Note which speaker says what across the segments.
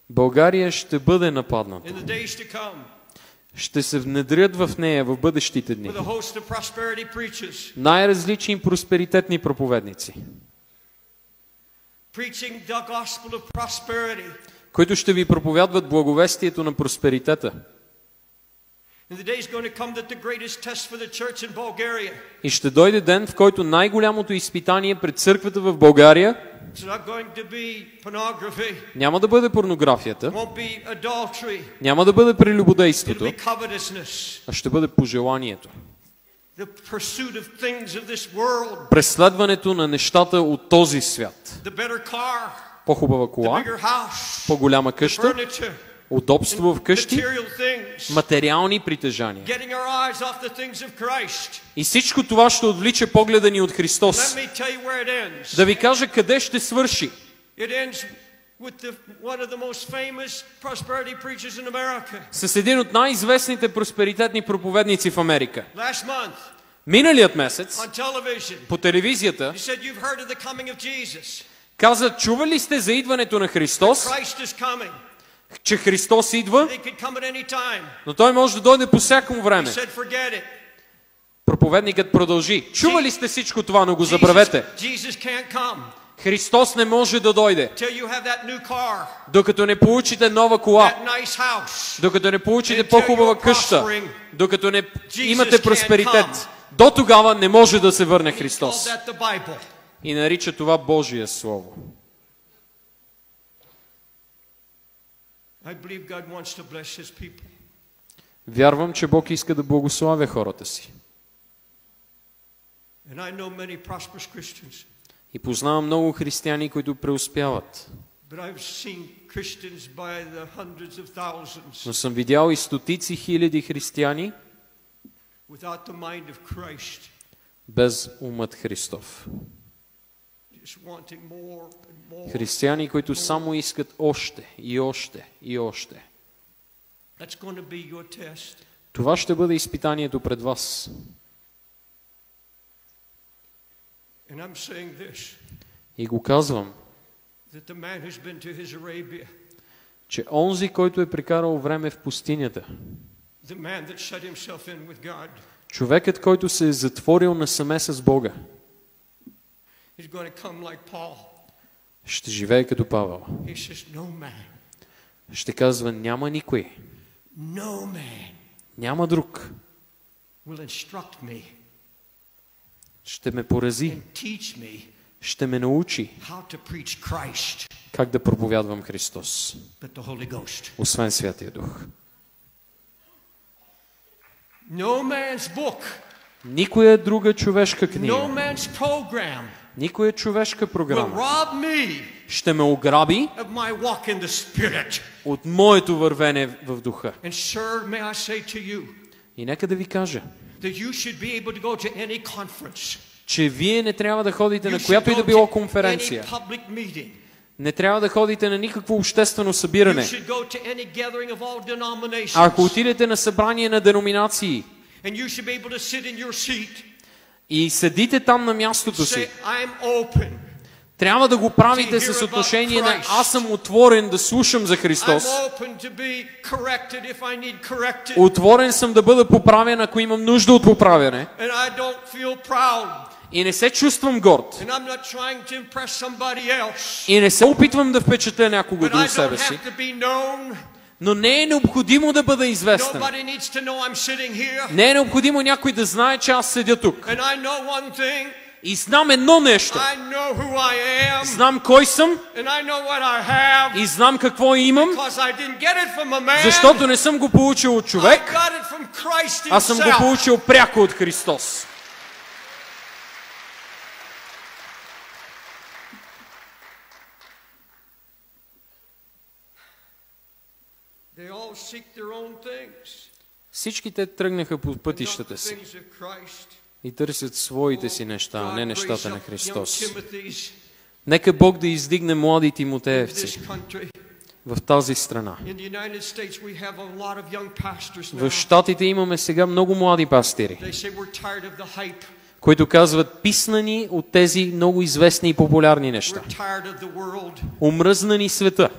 Speaker 1: България ще бъде нападната. Ще се внедрят в нея в бъдещите дни най-различни просперитетни проповедници, които ще ви проповядват благовестието на просперитета. И ще дойде ден, в който най-голямото изпитание пред църквата в България няма да бъде порнографията, няма да бъде прелюбодейството, а ще бъде пожеланието. Преследването на нещата от този свят. По-хубава кола, по-голяма къща, удобство в къщи, материални притежания. И всичко това ще отвлича погледа ни от Христос. Да ви кажа къде ще свърши. С един от най-известните просперитетни проповедници в Америка. Миналият месец по телевизията каза: чували сте за идването на Христос? Че Христос идва, но Той може да дойде по всяко време. Проповедникът продължи: чували сте всичко това, но го забравете. Христос не може да дойде, докато не получите нова кола, докато не получите по-хубава къща, докато не имате просперитет. До тогава не може да се върне Христос. И нарича това Божие Слово. Вярвам, че Бог иска да благославя хората си. И познавам много християни, които преуспяват. Но съм видял и стотици хиляди християни без умът Христов. Християни, които само искат още и още и още. Това ще бъде изпитанието пред вас. И го казвам, че онзи, който е прекарал време в пустинята, човекът, който се е затворил насаме с Бога, ще живее като Павел. Ще казва: няма никой, няма друг. Ще ме порази, ще ме научи как да проповядвам Христос, освен Святия Дух. Никоя друга човешка книга, никоя човешка програма ще ме ограби от моето вървене в духа. И нека да ви кажа, че вие не трябва да ходите на която и да било конференция. Не трябва да ходите на никакво обществено събиране. Ако отидете на събрание на деноминации и седите там на мястото си, трябва да го правите с отношение на: аз съм отворен да слушам за Христос. Отворен съм да бъда поправен, ако имам нужда от поправяне. И не се чувствам горд. И не се опитвам да впечатля някого до себе си. Но не е необходимо да бъда известен. Не е необходимо някой да знае, че аз седя тук. И знам едно нещо. Знам кой съм и знам какво имам, защото не съм го получил от човек, а съм го получил пряко от Христос. Всички те тръгнаха по пътищата си и търсят своите си неща, а не нещата на Христос. Нека Бог да издигне млади тимотеевци в тази страна. В Щатите имаме сега много млади пастири, които казват: писнани от тези много известни и популярни неща. Омръзна ни света.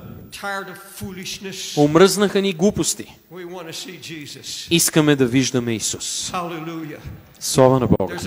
Speaker 1: Омръзнаха ни глупости. Искаме да виждаме Исус. Слава на Бога.